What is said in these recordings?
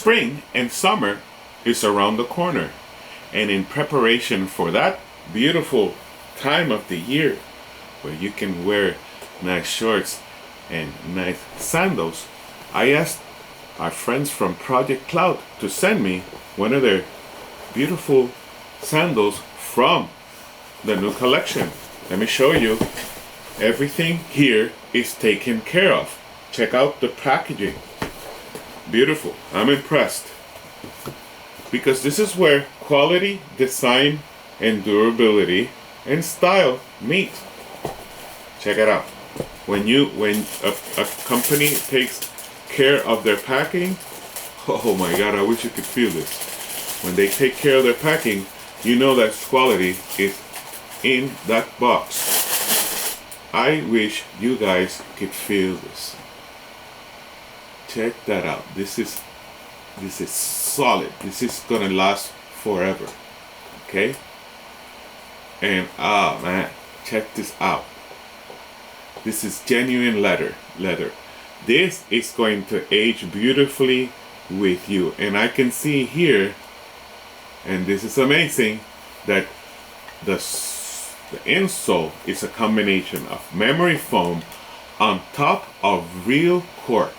Spring and summer is around the corner, and in preparation for that beautiful time of the year where you can wear nice shorts and nice sandals, I asked our friends from Project Cloud to send me one of their beautiful sandals from the new collection. Let me show you. Everything here is taken care of. Check out the packaging. Beautiful. I'm impressed. Because this is where quality, design, and durability and style meet. Check it out. When a company takes care of their packing, oh my God, I wish you could feel this. When they take care of their packing, you know that quality is in that box. I wish you guys could feel this. Check that out. This is solid. This is gonna last forever. Okay? And man, check this out. This is genuine leather. This is going to age beautifully with you. And I can see here, and this is amazing, that the insole is a combination of memory foam on top of real cork.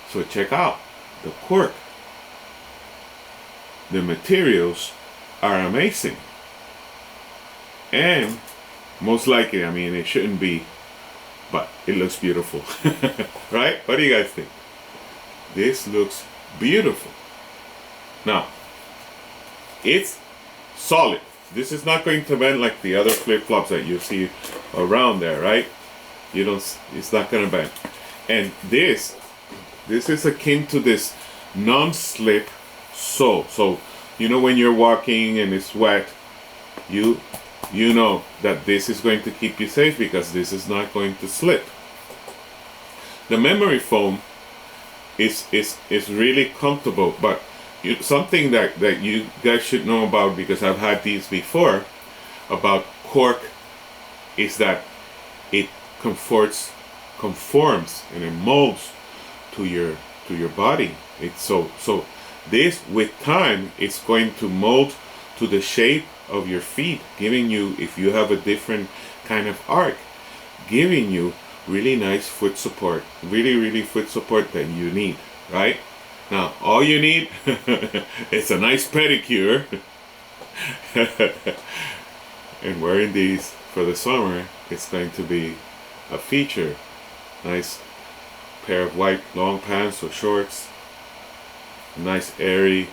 So check out the cork. The materials are amazing. And most likely, I mean, it shouldn't be, but it looks beautiful. Right? What do you guys think? This looks beautiful. Now, it's solid. This is not going to bend like the other flip-flops that you see around there, right? It's not going to bend. And this is akin to this non-slip sole. So, you know, when you're walking and it's wet, you know that this is going to keep you safe because this is not going to slip. The memory foam is really comfortable, but something that you guys should know about, because I've had these before, about cork, is that it conforms and it molds to your body. It's so this with time it's going to mold to the shape of your feet, giving you, if you have a different kind of arch, giving you really nice foot support, really foot support that you need, right? Now, all you need is a nice pedicure. And wearing these for the summer, it's going to be a feature. Nice pair of white long pants or shorts. A nice airy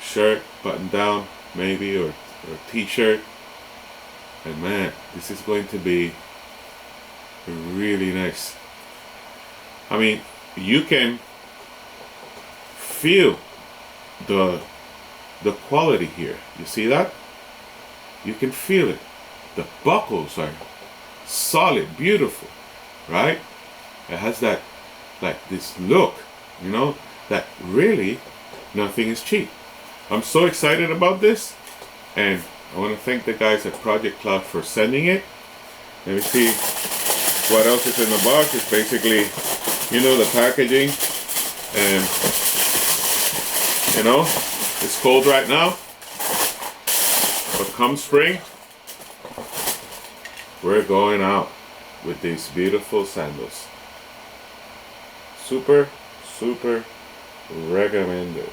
shirt, button down maybe, or t-shirt. And man, this is going to be really nice. I mean, you can feel the quality here. You see that? You can feel it. The buckles are solid, beautiful, right? It has that, like, this look, you know, that really nothing is cheap. I'm so excited about this, and I want to thank the guys at Project Cloud for sending it. Let me see what else is in the box. It's basically, you know, the packaging, and you know, it's cold right now, but come spring, we're going out with these beautiful sandals. Super recommended.